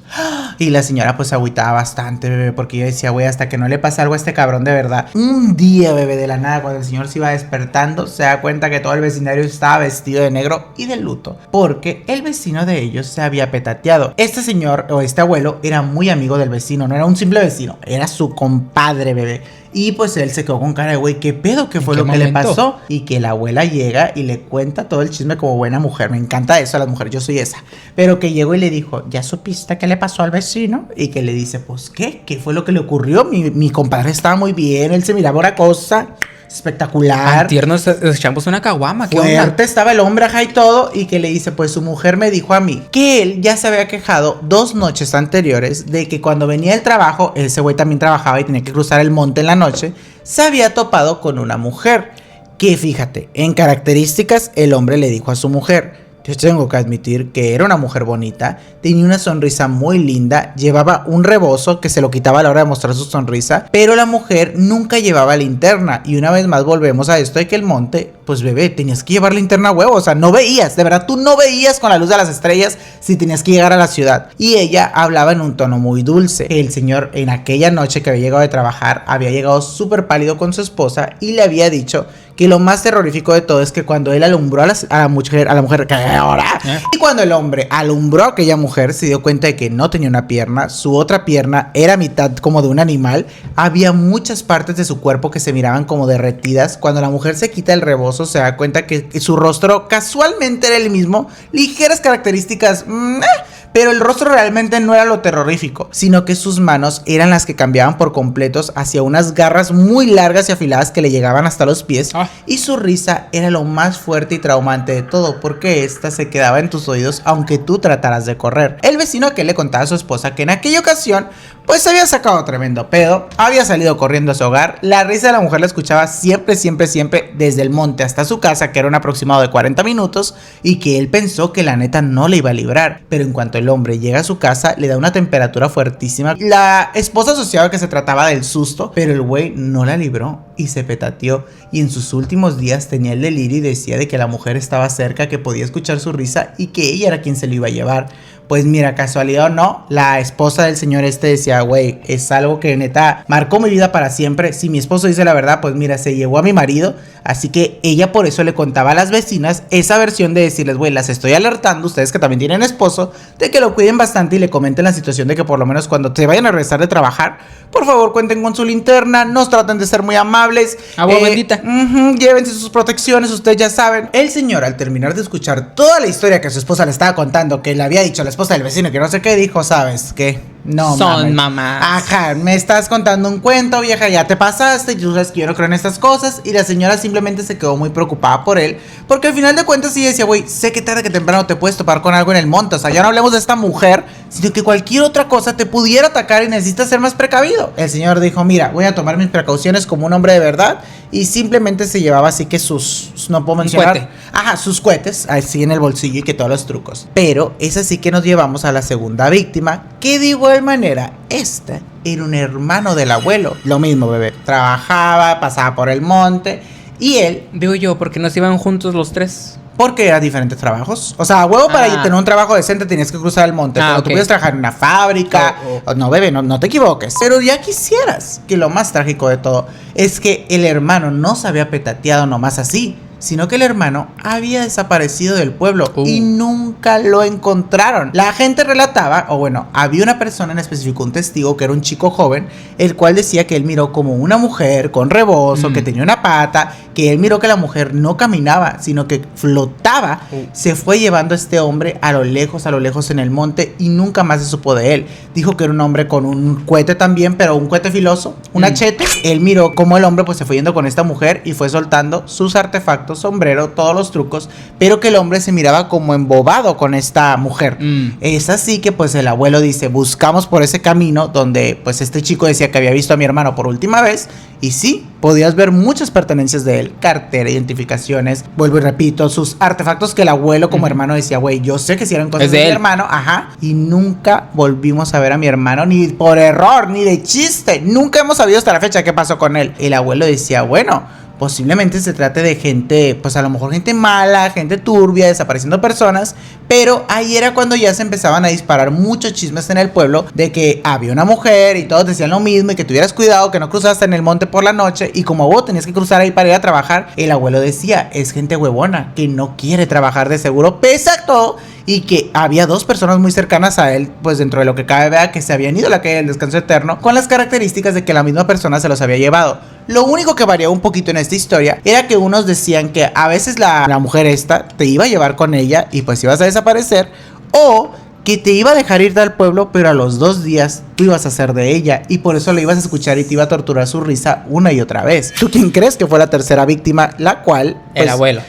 Y la señora pues se agüitaba bastante, bebé, porque yo decía, güey, hasta que no le pase algo a este cabrón de verdad. Un día, bebé, de la nada, cuando el señor se iba despertando, se da cuenta que todo el vecindario estaba vestido de negro y de luto, porque el vecino de ellos se había petateado. Este señor o este abuelo era muy amigo del vecino, no era un simple vecino, era su compadre, bebé. Y pues él se quedó con cara de, güey, ¿qué pedo? ¿Qué fue lo que le pasó? Y que la abuela llega y le cuenta todo el chisme como buena mujer. Me encanta eso a las mujeres, yo soy esa. Pero que llegó y le dijo, ¿ya supiste qué le pasó al vecino? Y que le dice, pues, ¿qué? ¿Qué fue lo que le ocurrió? Mi compadre estaba muy bien, él se miraba una cosa espectacular. Tiernos, echamos una caguama. ¿Qué Fuerte onda? estaba el hombre, ajá, y todo. Y que le dice, pues su mujer me dijo a mí que él ya se había quejado 2 noches anteriores de que cuando venía del trabajo, ese güey también trabajaba y tenía que cruzar el monte en la noche, se había topado con una mujer. Que fíjate, en características el hombre le dijo a su mujer, yo tengo que admitir que era una mujer bonita, tenía una sonrisa muy linda, llevaba un rebozo que se lo quitaba a la hora de mostrar su sonrisa, pero la mujer nunca llevaba linterna. Y una vez más volvemos a esto de que el monte, pues bebé, tenías que llevar linterna a huevo, o sea, no veías, de verdad tú no veías con la luz de las estrellas si tenías que llegar a la ciudad. Y ella hablaba en un tono muy dulce. El señor en aquella noche que había llegado de trabajar, había llegado súper pálido con su esposa y le había dicho que lo más terrorífico de todo es que cuando él alumbró a la mujer que ahora, y cuando el hombre alumbró a aquella mujer, se dio cuenta de que no tenía una pierna, su otra pierna era mitad como de un animal, había muchas partes de su cuerpo que se miraban como derretidas. Cuando la mujer se quita el rebozo, se da cuenta que su rostro casualmente era el mismo, ligeras características, pero el rostro realmente no era lo terrorífico, sino que sus manos eran las que cambiaban por completos hacia unas garras muy largas y afiladas que le llegaban hasta los pies. Y su risa era lo más fuerte y traumante de todo, porque esta se quedaba en tus oídos aunque tú trataras de correr. El vecino que le contaba a su esposa que en aquella ocasión pues había sacado tremendo pedo, había salido corriendo a su hogar. La risa de la mujer la escuchaba siempre desde el monte hasta su casa, que era un aproximado de 40 minutos, y que él pensó que la neta no le iba a librar. Pero en cuanto el hombre llega a su casa, le da una temperatura fuertísima. La esposa asociaba que se trataba del susto, pero el güey no la libró y se petateó. Y en sus últimos días tenía el delirio y decía de que la mujer estaba cerca, que podía escuchar su risa y que ella era quien se lo iba a llevar. Pues mira, casualidad o no, la esposa del señor decía, güey, es algo que neta marcó mi vida para siempre. Si mi esposo dice la verdad, pues mira, se llevó a mi marido. Así que ella por eso le contaba a las vecinas esa versión de decirles, güey, las estoy alertando, ustedes que también tienen esposo, de que lo cuiden bastante y le comenten la situación de que por lo menos cuando te vayan a regresar de trabajar, por favor cuenten con su linterna, no traten de ser muy amables. Agua bendita. Llévense sus protecciones, ustedes ya saben. El señor, al terminar de escuchar toda la historia que su esposa le estaba contando, que le había dicho a la esposa del vecino que no sé qué, dijo, ¿sabes qué? No, son mamás. Ajá, me estás contando un cuento, vieja, ya te pasaste, tú sabes que yo no creo en estas cosas. Y la señora simplemente se quedó muy preocupada por él, porque al final de cuentas ella decía, güey, sé que tarde que temprano te puedes topar con algo en el monte. O sea, ya no hablemos de esta mujer, sino que cualquier otra cosa te pudiera atacar y necesitas ser más precavido. El señor dijo, mira, voy a tomar mis precauciones como un hombre de verdad. Y simplemente se llevaba así que no puedo mencionar. Ajá, sus cohetes, así en el bolsillo y que todos los trucos. Pero es así que nos llevamos a la segunda víctima, que de igual manera, esta era un hermano del abuelo. Lo mismo, bebé. Trabajaba, pasaba por el monte y él... Digo yo, porque nos iban juntos los tres. Porque eran diferentes trabajos. O sea, a huevo para tener un trabajo decente tenías que cruzar el monte. Pero tú puedes trabajar en una fábrica. No, bebé, no te equivoques. Pero ya quisieras. Que lo más trágico de todo es que el hermano no se había petateado nomás así, sino que el hermano había desaparecido del pueblo y nunca lo encontraron. La gente relataba, o bueno, había una persona en específico, un testigo, que era un chico joven, el cual decía que él miró como una mujer con rebozo, que tenía una pata, que él miró que la mujer no caminaba, sino que flotaba. Se fue llevando a este hombre a lo lejos en el monte y nunca más se supo de él. Dijo que era un hombre con un cohete también, pero un cohete filoso, un achete. Él miró cómo el hombre pues se fue yendo con esta mujer y fue soltando sus artefactos zapatos, sombrero, todos los trucos, pero que el hombre se miraba como embobado con esta mujer. Es así que pues el abuelo dice, buscamos por ese camino donde pues este chico decía que había visto a mi hermano por última vez, y sí, podías ver muchas pertenencias de él, cartera, identificaciones, vuelvo y repito, sus artefactos que el abuelo como hermano decía, güey, yo sé que si eran cosas de mi hermano, y nunca volvimos a ver a mi hermano, ni por error, ni de chiste, nunca hemos sabido hasta la fecha qué pasó con él. El abuelo decía, bueno, posiblemente se trate de gente, pues a lo mejor gente mala, gente turbia, desapareciendo personas, pero ahí era cuando ya se empezaban a disparar muchos chismes en el pueblo de que había una mujer y todos decían lo mismo y que tuvieras cuidado, que no cruzaste en el monte por la noche y como vos tenías que cruzar ahí para ir a trabajar, el abuelo decía, es gente huevona que no quiere trabajar de seguro, pese a todo, y que había dos personas muy cercanas a él, pues dentro de lo que cabe, vea que se habían ido a la calle del descanso eterno, con las características de que la misma persona se los había llevado. Lo único que variaba un poquito en esta historia era que unos decían que a veces la mujer esta te iba a llevar con ella y pues ibas a desaparecer, o que te iba a dejar ir del pueblo, pero a los 2 días tú ibas a ser de ella y por eso le ibas a escuchar y te iba a torturar su risa una y otra vez. ¿Tú quién crees que fue la tercera víctima? La cual... pues, el abuelo.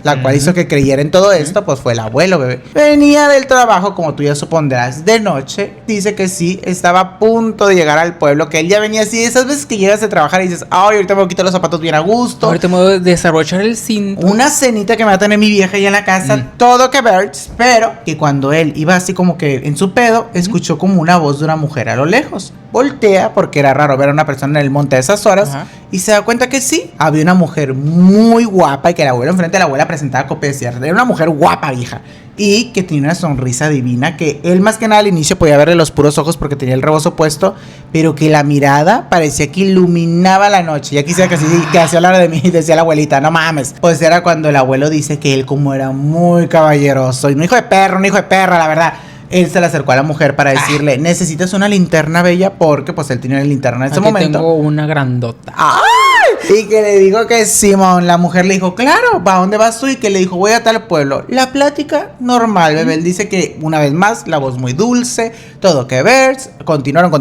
La cual hizo que creyera en todo esto, pues fue el abuelo, bebé. Venía del trabajo, como tú ya supondrás, de noche. Dice que sí, estaba a punto de llegar al pueblo, que él ya venía así. Esas veces que llegas de trabajar y dices, ay, ahorita me voy a quitar los zapatos bien a gusto. Ahorita me voy a desabrochar el cinto. Una cenita que me va a tener mi vieja ya en la casa, todo que ver. Pero que cuando él iba así como que en su pedo, escuchó como una voz de una mujer a lo lejos. Voltea, porque era raro ver a una persona en el monte a esas horas, y se da cuenta que sí, había una mujer muy guapa y que el abuelo enfrente de la abuela presentaba copia de cierre. Era una mujer guapa, vieja, y que tenía una sonrisa divina, que él más que nada al inicio podía verle los puros ojos porque tenía el rebozo puesto, pero que la mirada parecía que iluminaba la noche. Ya quisiera que así hablara de mí y decía la abuelita, no mames. Pues era cuando el abuelo dice que él como era muy caballeroso y un hijo de perra, la verdad. Él se le acercó a la mujer para decirle, necesitas una linterna, bella, porque pues él tenía una linterna en ese momento. Tengo una grandota. ¡Ay! Y que le dijo que Simón, la mujer le dijo, claro, ¿para dónde vas tú? Y que le dijo, voy a tal pueblo. La plática normal, bebé. Él dice que una vez más, la voz muy dulce, todo que ver. Continuaron.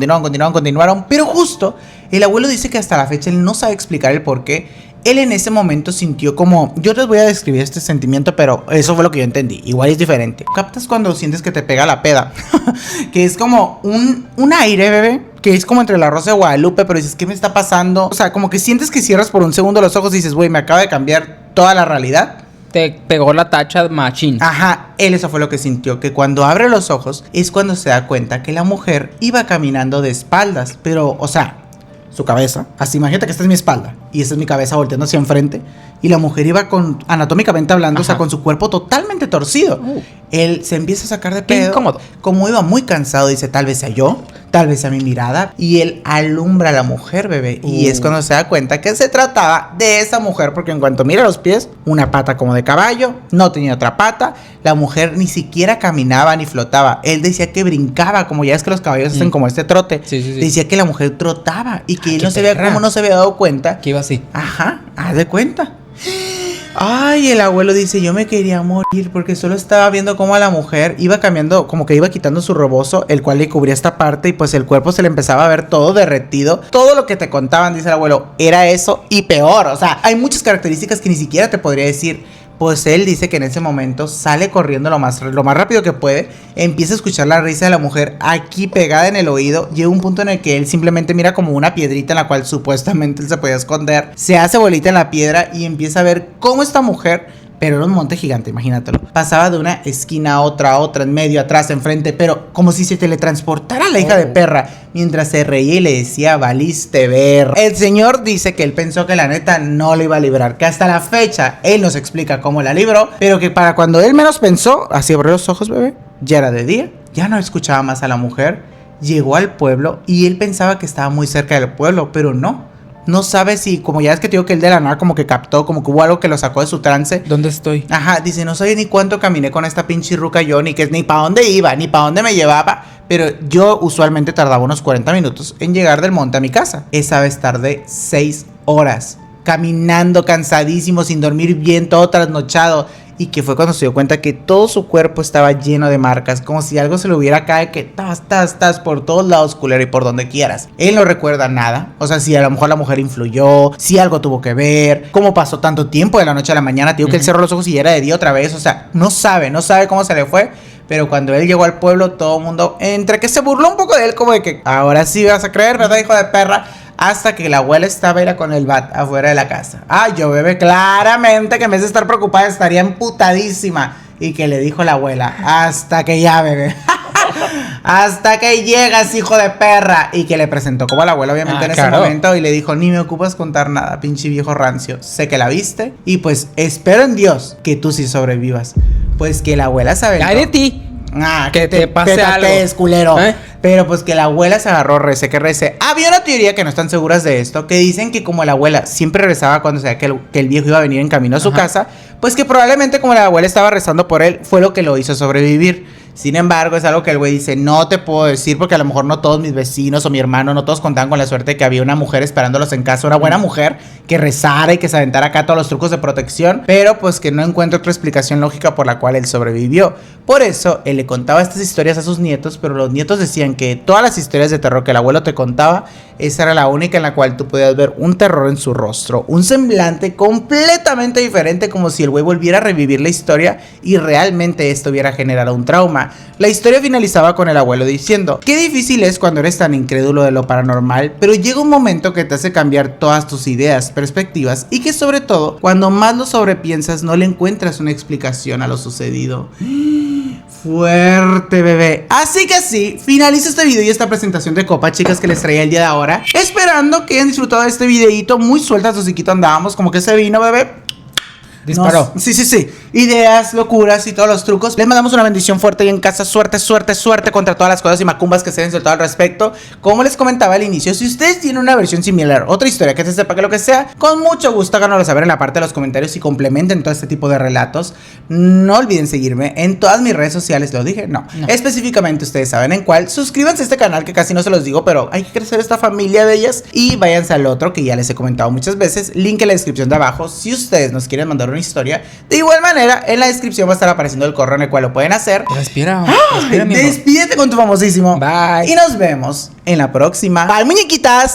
Pero justo, el abuelo dice que hasta la fecha él no sabe explicar el por qué. Él en ese momento sintió como... Yo les voy a describir este sentimiento, pero eso fue lo que yo entendí. Igual es diferente. ¿Captas cuando sientes que te pega la peda? Que es como un aire, bebé, que es como entre la Rosa de Guadalupe, pero dices, ¿qué me está pasando? O sea, como que sientes que cierras por un segundo los ojos y dices, güey, me acaba de cambiar toda la realidad. Te pegó la tacha machín. Él eso fue lo que sintió, que cuando abre los ojos es cuando se da cuenta que la mujer iba caminando de espaldas, pero, o sea... su cabeza, así imagínate que esta es mi espalda y esta es mi cabeza volteando hacia enfrente y la mujer iba con, anatómicamente hablando, o sea, con su cuerpo totalmente torcido. Él se empieza a sacar de pedo. Incómodo. Como iba muy cansado, dice, tal vez sea yo, tal vez sea mi mirada, y él alumbra a la mujer, bebé, y es cuando se da cuenta que se trataba de esa mujer, porque en cuanto mira los pies, una pata como de caballo, no tenía otra pata, la mujer ni siquiera caminaba ni flotaba, él decía que brincaba, como ya es que los caballos hacen como este trote, decía que la mujer trotaba, y que él no se veía, como no se había dado cuenta, que iba así, haz de cuenta. Ay, el abuelo dice, yo me quería morir porque solo estaba viendo cómo a la mujer iba cambiando, como que iba quitando su rebozo, el cual le cubría esta parte y pues el cuerpo se le empezaba a ver todo derretido. Todo lo que te contaban, dice el abuelo, era eso y peor. O sea, hay muchas características que ni siquiera te podría decir. Pues él dice que en ese momento sale corriendo lo más rápido que puede, empieza a escuchar la risa de la mujer aquí pegada en el oído, llega un punto en el que él simplemente mira como una piedrita en la cual supuestamente él se podía esconder, se hace bolita en la piedra y empieza a ver cómo esta mujer, pero era un monte gigante, imagínatelo, pasaba de una esquina a otra, en medio, atrás, enfrente, pero como si se teletransportara la hija de perra, mientras se reía y le decía, valiste ver. El señor dice que él pensó que la neta no la iba a librar, que hasta la fecha él nos explica cómo la libró, pero que para cuando él menos pensó, así abrió los ojos, bebé, ya era de día, ya no escuchaba más a la mujer, llegó al pueblo y él pensaba que estaba muy cerca del pueblo, pero no. No sabe si, como ya es que te digo que él de la nada como que captó, como que hubo algo que lo sacó de su trance. ¿Dónde estoy? Dice, no sabía ni cuánto caminé con esta pinche ruca yo, ni para dónde iba, ni para dónde me llevaba. Pero yo usualmente tardaba unos 40 minutos en llegar del monte a mi casa. Esa vez tardé 6 horas, caminando cansadísimo, sin dormir bien, todo trasnochado. y que fue cuando se dio cuenta que todo su cuerpo estaba lleno de marcas, como si algo se le hubiera caído, que tas por todos lados, culero, y por donde quieras. Él no recuerda nada, o sea, si a lo mejor la mujer influyó, si algo tuvo que ver, cómo pasó tanto tiempo de la noche a la mañana, tío, que él cerró los ojos y ya era de día otra vez, o sea, no sabe cómo se le fue. Pero cuando él llegó al pueblo, todo el mundo, entre que se burló un poco de él, como de que ahora sí vas a creer, ¿verdad, hijo de perra? Hasta que la abuela estaba era con el bat afuera de la casa. Ah, yo, bebé, claramente que en vez de estar preocupada estaría emputadísima. Y que le dijo la abuela, hasta que ya, bebé. Hasta que llegas, hijo de perra. Y que le presentó como a la abuela, obviamente, en ese momento. Y le dijo, ni me ocupas contar nada, pinche viejo rancio. Sé que la viste. Y pues espero en Dios que tú sí sobrevivas. Pues que la abuela sabe. ¡Ay de ti! Ah, que te pase algo. Culero. Pero pues que la abuela se agarró, rece. Había una teoría que no están seguras de esto, que dicen que como la abuela siempre rezaba cuando sabía que el viejo iba a venir en camino a su casa, pues que probablemente como la abuela estaba rezando por él, fue lo que lo hizo sobrevivir. Sin embargo, es algo que el güey dice, no te puedo decir porque a lo mejor no todos mis vecinos o mi hermano, no todos contaban con la suerte de que había una mujer esperándolos en casa, una buena mujer que rezara y que se aventara acá todos los trucos de protección, pero pues que no encuentro otra explicación lógica por la cual él sobrevivió. Por eso, él le contaba estas historias a sus nietos, pero los nietos decían que todas las historias de terror que el abuelo te contaba, esa era la única en la cual tú podías ver un terror en su rostro, un semblante completamente diferente, como si el güey volviera a revivir la historia y realmente esto hubiera generado un trauma. La historia finalizaba con el abuelo diciendo, qué difícil es cuando eres tan incrédulo de lo paranormal, pero llega un momento que te hace cambiar todas tus ideas, perspectivas, y que sobre todo, cuando más lo sobrepiensas, no le encuentras una explicación a lo sucedido. Fuerte, bebé. Así que sí, finaliza este video y esta presentación de copa, chicas, que les traía el día de ahora. Esperando que hayan disfrutado de este videito. Muy sueltas, hociquito, andábamos como que se vino, bebé. Disparó. Sí. Ideas, locuras y todos los trucos. Les mandamos una bendición fuerte y en casa. Suerte contra todas las cosas y macumbas que se hayan soltado al respecto. Como les comentaba al inicio, si ustedes tienen una versión similar, otra historia que se sepa que lo que sea, con mucho gusto háganoslo saber en la parte de los comentarios y complementen todo este tipo de relatos. No olviden seguirme en todas mis redes sociales. ¿Lo dije? No. Específicamente ustedes saben en cuál. Suscríbanse a este canal que casi no se los digo, pero hay que crecer esta familia de ellas. Y váyanse al otro que ya les he comentado muchas veces. Link en la descripción de abajo. Si ustedes nos quieren mandar una historia, de igual manera en la descripción va a estar apareciendo el correo en el cual lo pueden hacer. Respira, Despídete con tu famosísimo. Bye. Y nos vemos en la próxima. Bye, muñequitas.